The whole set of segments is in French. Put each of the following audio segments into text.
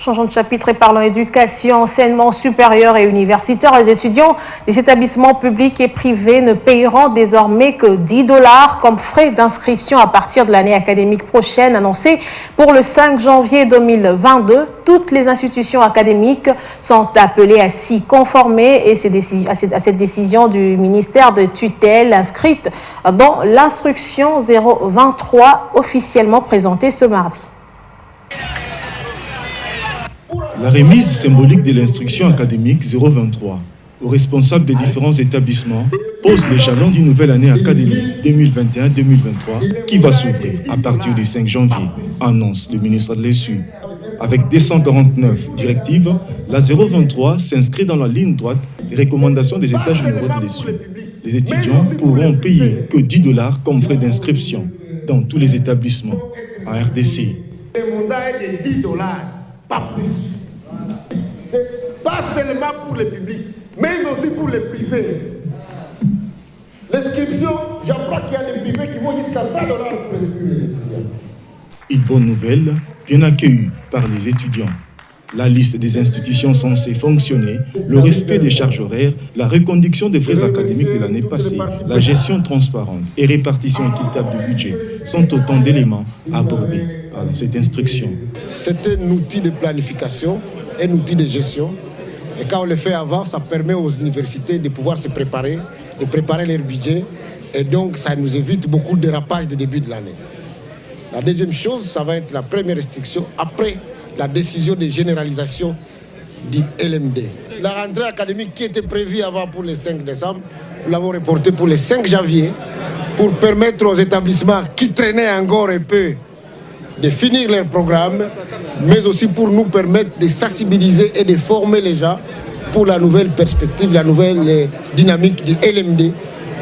Changeons de chapitre et parlons éducation, enseignement supérieur et universitaire. Les étudiants des établissements publics et privés ne payeront désormais que 10 $ comme frais d'inscription à partir de l'année académique prochaine, annoncée pour le 5 janvier 2022. Toutes les institutions académiques sont appelées à s'y conformer et à cette décision du ministère de tutelle inscrite dans l'instruction 023 officiellement présentée ce mardi. La remise symbolique de l'instruction académique 023 aux responsables des différents établissements pose les jalons d'une nouvelle année académique 2021-2023 qui va s'ouvrir à partir du 5 janvier, annonce le ministre de l'ESU. Avec 249 directives, la 023 s'inscrit dans la ligne droite des recommandations des états généraux de l'ESU. Les étudiants pourront payer que 10 $ comme frais d'inscription dans tous les établissements en RDC. Le mandat est de 10 $, pas plus. C'est pas seulement pour le public, mais aussi pour les privés. L'inscription, j'apprends qu'il y a des privés qui vont jusqu'à 100 $ pour les étudiants. Une bonne nouvelle, bien accueillie par les étudiants. La liste des institutions censées fonctionner, le respect des charges horaires, la reconduction des frais académiques de l'année passée, la gestion transparente et répartition équitable du budget sont autant d'éléments abordés par cette instruction. C'est un outil de planification, un outil de gestion. Et quand on le fait avant, ça permet aux universités de pouvoir se préparer, de préparer leur budget. Et donc, ça nous évite beaucoup de dérapages de début de l'année. La deuxième chose, ça va être la première restriction après la décision de généralisation du LMD. La rentrée académique qui était prévue avant pour le 5 décembre, nous l'avons reportée pour le 5 janvier pour permettre aux établissements qui traînaient encore un peu de finir leur programme, mais aussi pour nous permettre de sensibiliser et de former les gens pour la nouvelle perspective, la nouvelle dynamique du LMD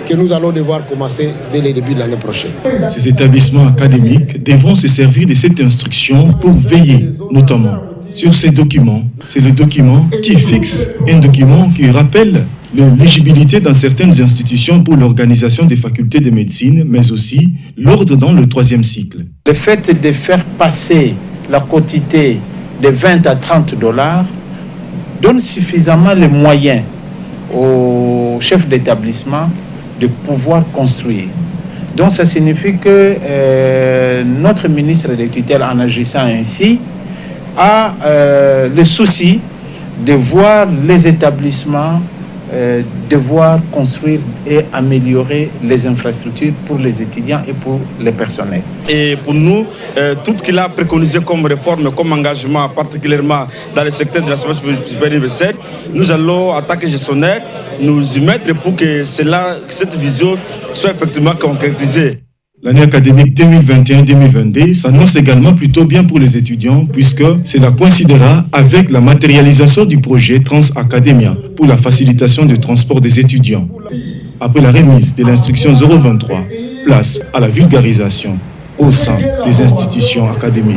que nous allons devoir commencer dès le début de l'année prochaine. Ces établissements académiques devront se servir de cette instruction pour veiller, notamment, sur ces documents. C'est le document qui fixe, un document qui rappelle l'éligibilité dans certaines institutions pour l'organisation des facultés de médecine, mais aussi l'ordre dans le 3e cycle. Le fait de faire passer la quotité de 20 à 30 $ donne suffisamment les moyens aux chefs d'établissement de pouvoir construire. Donc ça signifie que notre ministre de tutelle, en agissant ainsi, a le souci de voir les établissements devoir construire et améliorer les infrastructures pour les étudiants et pour les personnels. Et pour nous, tout ce qu'il a préconisé comme réforme, comme engagement, particulièrement dans le secteur de la supérieure universelle, nous allons, en tant que gestionnaire, nous y mettre pour que cette vision soit effectivement concrétisée. L'année académique 2021-2022 s'annonce également plutôt bien pour les étudiants puisque cela coïncidera avec la matérialisation du projet Trans Academia pour la facilitation du transport des étudiants. Après la remise de l'instruction 023, place à la vulgarisation au sein des institutions académiques.